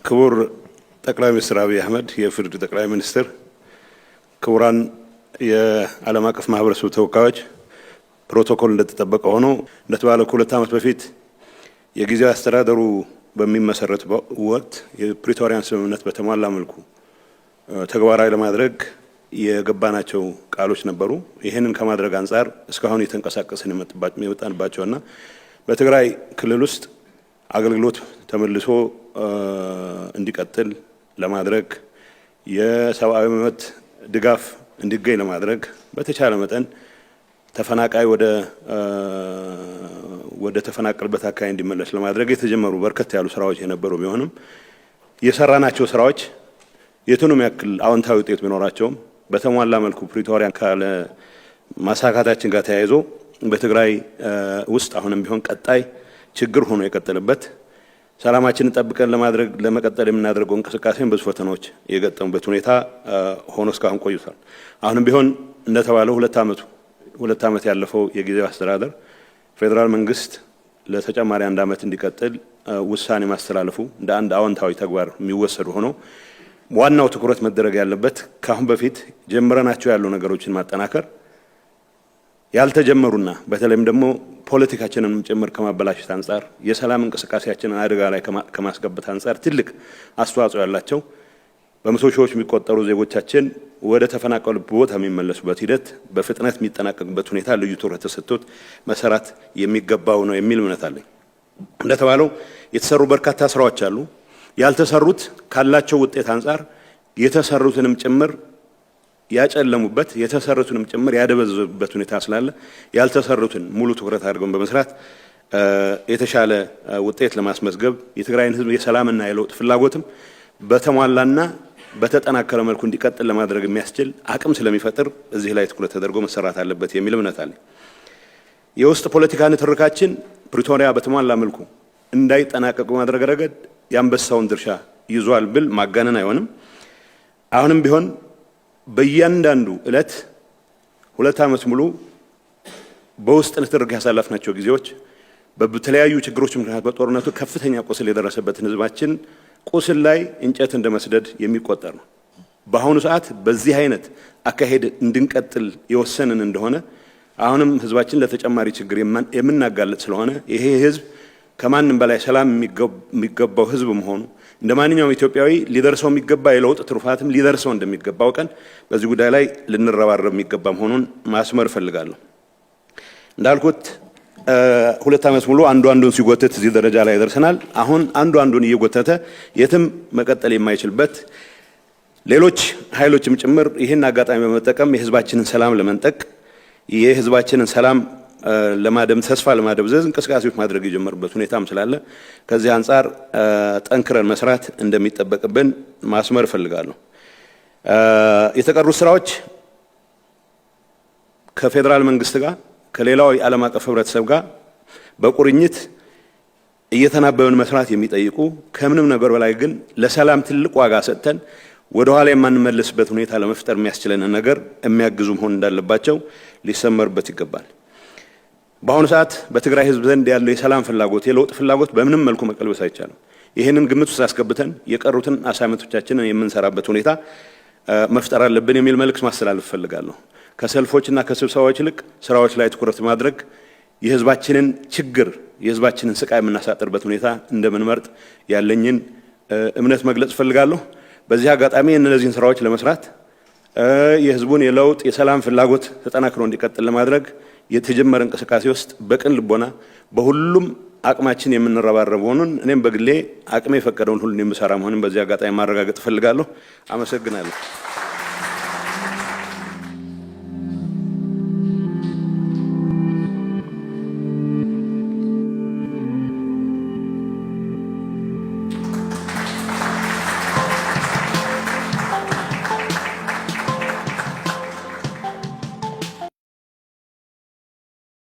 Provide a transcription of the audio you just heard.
ክቡር ጠቅላይ ሚኒስትር አብይ አህመድ የፍርድ ጠቅላይ ሚኒስትር፣ ክቡራን የዓለም አቀፍ ማህበረሰብ ተወካዮች፣ ፕሮቶኮል እንደተጠበቀ ሆኖ እንደተባለው ከሁለት ዓመት በፊት የጊዜያዊ አስተዳደሩ በሚመሰረት ወቅት የፕሪቶሪያን ስምምነት በተሟላ መልኩ ተግባራዊ ለማድረግ የገባናቸው ቃሎች ነበሩ። ይሄንን ከማድረግ አንፃር እስካሁን የተንቀሳቀስን የመጣንባቸውና በትግራይ ክልል ውስጥ አገልግሎት ተመልሶ እንዲቀጥል ለማድረግ የሰብአዊ መብት ድጋፍ እንዲገኝ ለማድረግ በተቻለ መጠን ተፈናቃይ ወደ ተፈናቀለበት አካባቢ እንዲመለስ ለማድረግ የተጀመሩ በርከት ያሉ ስራዎች የነበሩ ቢሆንም የሰራናቸው ስራዎች የቱንም ያክል አዎንታዊ ውጤት ቢኖራቸውም በተሟላ መልኩ ፕሪቶሪያን ካለ ማሳካታችን ጋር ተያይዞ በትግራይ ውስጥ አሁንም ቢሆን ቀጣይ ችግር ሆኖ የቀጠለበት ሰላማችንን ጠብቀን ለመቀጠል የምናደርገው እንቅስቃሴን ብዙ ፈተናዎች የገጠሙበት ሁኔታ ሆኖ እስካሁን ቆይቷል። አሁንም ቢሆን እንደተባለው ሁለት ዓመት ያለፈው የጊዜያዊ አስተዳደር ፌዴራል መንግስት ለተጨማሪ 1 ዓመት እንዲቀጥል ውሳኔ ማስተላለፉ እንደ አንድ አዎንታዊ ተግባር የሚወሰዱ ሆኖ ዋናው ትኩረት መደረግ ያለበት ካሁን በፊት ጀምረናቸው ያሉ ነገሮችን ማጠናከር ያልተጀመሩና በተለይም ደግሞ ፖለቲካችንን ጭምር ከማበላሸት አንፃር የሰላም እንቅስቃሴያችንን አደጋ ላይ ከማስገባት አንፃር ትልቅ አስተዋጽኦ ያላቸው በመቶ ሺዎች የሚቆጠሩ ዜጎቻችን ወደ ተፈናቀሉበት ቦታ የሚመለሱበት ሂደት በፍጥነት የሚጠናቀቅበት ሁኔታ ልዩ ትኩረት ተሰጥቶት መሰራት የሚገባው ነው የሚል እምነት አለኝ። እንደተባለው የተሰሩ በርካታ ስራዎች አሉ። ያልተሰሩት ካላቸው ውጤት አንፃር የተሰሩትንም ጭምር ያጨለሙበት የተሰሩትንም ጭምር ያደበዘዙበት ሁኔታ ስላለ ያልተሰሩትን ሙሉ ትኩረት አድርገን በመስራት የተሻለ ውጤት ለማስመዝገብ የትግራይን ህዝብ የሰላምና የለውጥ ፍላጎትም በተሟላና በተጠናከረ መልኩ እንዲቀጥል ለማድረግ የሚያስችል አቅም ስለሚፈጥር እዚህ ላይ ትኩረት ተደርጎ መሰራት አለበት የሚል እምነት አለ። የውስጥ ፖለቲካ ንትርካችን ፕሪቶሪያ በተሟላ መልኩ እንዳይጠናቀቅ በማድረግ ረገድ የአንበሳውን ድርሻ ይዟል ብል ማጋነን አይሆንም። አሁንም ቢሆን በእያንዳንዱ እለት 2 ዓመት ሙሉ በውስጥ ንትርክ ያሳለፍናቸው ጊዜዎች በተለያዩ ችግሮች ምክንያት በጦርነቱ ከፍተኛ ቁስል የደረሰበትን ህዝባችን ቁስል ላይ እንጨት እንደመስደድ የሚቆጠር ነው። በአሁኑ ሰዓት በዚህ አይነት አካሄድ እንድንቀጥል የወሰንን እንደሆነ አሁንም ህዝባችን ለተጨማሪ ችግር የምናጋለጥ ስለሆነ ይሄ ህዝብ ከማንም በላይ ሰላም የሚገባው ህዝብ መሆኑ እንደማንኛውም ኢትዮጵያዊ ሊደርሰው የሚገባ የለውጥ ትሩፋትም ሊደርሰው እንደሚገባው ቀን በዚህ ጉዳይ ላይ ልንረባረብ የሚገባ መሆኑን ማስመር ፈልጋለሁ። እንዳልኩት 2 ዓመት ሙሉ አንዱን ሲጎተት እዚህ ደረጃ ላይ ደርሰናል። አሁን አንዱን እየጎተተ የትም መቀጠል የማይችልበት ሌሎች ኃይሎችም ጭምር ይህን አጋጣሚ በመጠቀም የህዝባችንን ሰላም ለመንጠቅ የህዝባችንን ሰላም ተስፋ ለማደብዘዝ እንቅስቃሴዎች ማድረግ የጀመሩበት ሁኔታም ስላለ ከዚህ አንፃር ጠንክረን መስራት እንደሚጠበቅብን ማስመር እፈልጋለሁ። የተቀሩት ስራዎች ከፌዴራል መንግስት ጋር ከሌላው የዓለም አቀፍ ህብረተሰብ ጋር በቁርኝት እየተናበብን መስራት የሚጠይቁ ከምንም ነገር በላይ ግን ለሰላም ትልቅ ዋጋ ሰጥተን ወደ ኋላ የማንመለስበት ሁኔታ ለመፍጠር የሚያስችለን ነገር የሚያግዙ መሆን እንዳለባቸው ሊሰመርበት ይገባል። በአሁኑ ሰዓት በትግራይ ህዝብ ዘንድ ያለው የሰላም ፍላጎት የለውጥ ፍላጎት በምንም መልኩ መቀልበስ አይቻልም። ይሄንን ግምት ውስጥ አስገብተን የቀሩትን አሳይመንቶቻችንን የምንሰራበት ሁኔታ መፍጠር አለብን የሚል መልእክት ማስተላለፍ ፈልጋለሁ። ከሰልፎችና ከስብሰባዎች ይልቅ ስራዎች ላይ ትኩረት ማድረግ የህዝባችንን ችግር የህዝባችንን ስቃይ የምናሳጥርበት ሁኔታ እንደምንመርጥ ያለኝን እምነት መግለጽ ፈልጋለሁ። በዚህ አጋጣሚ እነዚህን ስራዎች ለመስራት የህዝቡን የለውጥ የሰላም ፍላጎት ተጠናክሮ እንዲቀጥል ለማድረግ የተጀመረ እንቅስቃሴ ውስጥ በቅን ልቦና በሁሉም አቅማችን የምንረባረብ ሆነን እኔም በግሌ አቅሜ የፈቀደውን ሁሉ የምሰራ መሆኑን በዚህ አጋጣሚ ማረጋገጥ ፈልጋለሁ። አመሰግናለሁ።